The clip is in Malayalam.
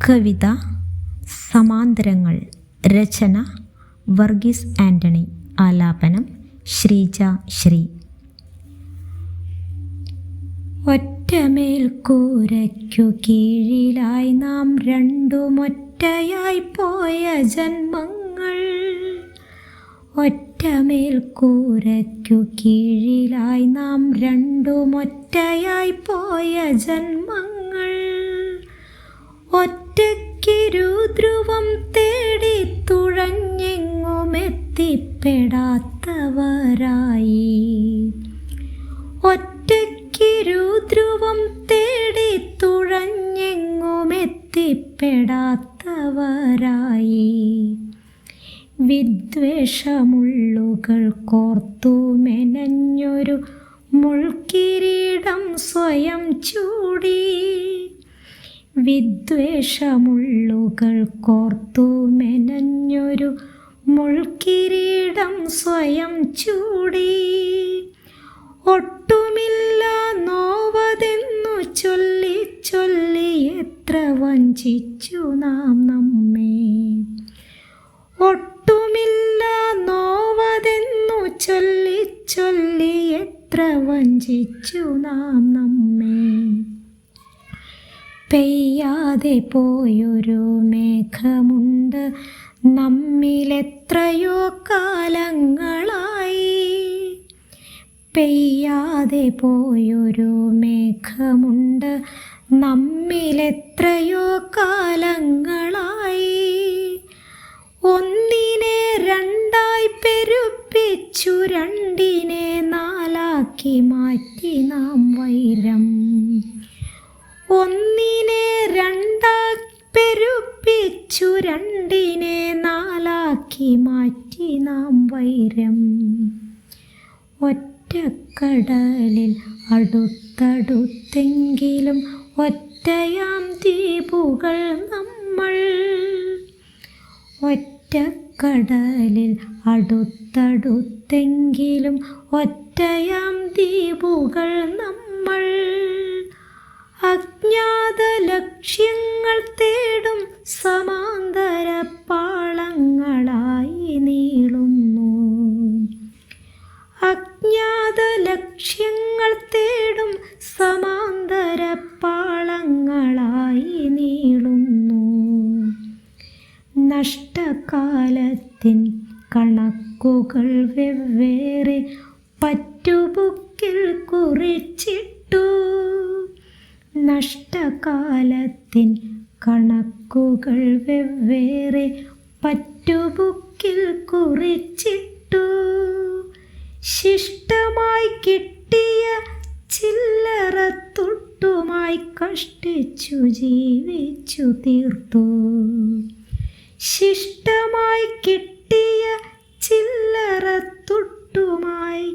കവിത സമാന്തരങ്ങൾ. രചന വർഗീസ് ആൻ്റണി. ആലാപനം ശ്രീജ ശ്രീ. ഒറ്റമേൽക്കൂരയ്ക്കു കീഴിലായി നാം രണ്ടുമൊറ്റയായി പോയ ജന്മങ്ങൾ. ഒറ്റമേൽക്കൂരയ്ക്കു കീഴിലായി നാം രണ്ടുമൊറ്റയായി പോയ ജന്മങ്ങൾ. ഒറ്റയ്ക്കിരുധ്രുവം തേടി തുഴഞ്ഞെങ്ങുമെത്തിപ്പെടാത്തവരായി. ഒറ്റയ്ക്കിരുധ്രുവം തേടി തുഴഞ്ഞെങ്ങുമെത്തിപ്പെടാത്തവരായി. വിദ്വേഷമുള്ളുകൾ കോർത്തു മെനഞ്ഞൊരു മുൾക്കിരീടം സ്വയം ചൂടി. വിദ്വേഷമുള്ളുകൾ കോർത്തു മെനഞ്ഞൊരു മുൾക്കിരീടം സ്വയം ചൂടി. ഒട്ടുമില്ല നോവതെന്നു ചൊല്ലി ചൊല്ലി എത്ര വഞ്ചിച്ചു നാം നമ്മെ. ഒട്ടുമില്ല നോവതെന്നു ചൊല്ലി ചൊല്ലി എത്ര വഞ്ചിച്ചു നാം നമ്മെ. പെയ്യാതെ പോയൊരു മേഘമുണ്ട് നമ്മിലെത്രയോ കാലങ്ങളായി. പെയ്യാതെ പോയൊരു മേഘമുണ്ട് നമ്മിലെത്രയോ കാലങ്ങളായി. ഒന്നിനെ രണ്ടായി പെരുപ്പിച്ചു രണ്ടിനെ നാലാക്കി മാറ്റി നാം വൈരം. ഒന്നിനെ രണ്ടായി പെരുപ്പിച്ചു രണ്ടിനെ നാലാക്കി മാറ്റി നാം വൈരം. ഒറ്റക്കടലിൽ അടുത്തടുത്തെങ്കിലും ഒറ്റയാം ദ്വീപുകൾ നമ്മൾ. ഒറ്റക്കടലിൽ അടുത്തടുത്തെങ്കിലും ഒറ്റയാം ദ്വീപുകൾ നമ്മൾ. അജ്ഞാത ലക്ഷ്യങ്ങൾ തേടും സമാന്തര പാളങ്ങളായി നീളുന്നു. അജ്ഞാത ലക്ഷ്യങ്ങൾ തേടും സമാന്തര പാളങ്ങളായി നീളുന്നു. നഷ്ടകാലത്തിൻ കണക്കുകൾ വെവ്വേറെ പറ്റുബുക്കിൽ കുറിച്ചിട്ടു. നഷ്ടകാലത്തിൻ കണക്കുകൾ വെവ്വേറെ പറ്റുബുക്കിൽ കുറിച്ചിട്ടു. ശിഷ്ടമായി കിട്ടിയ ചില്ലറത്തുട്ടുമായി കഷ്ടിച്ചു ജീവിച്ചു തീർത്തു. ശിഷ്ടമായി കിട്ടിയ ചില്ലറത്തുട്ടുമായി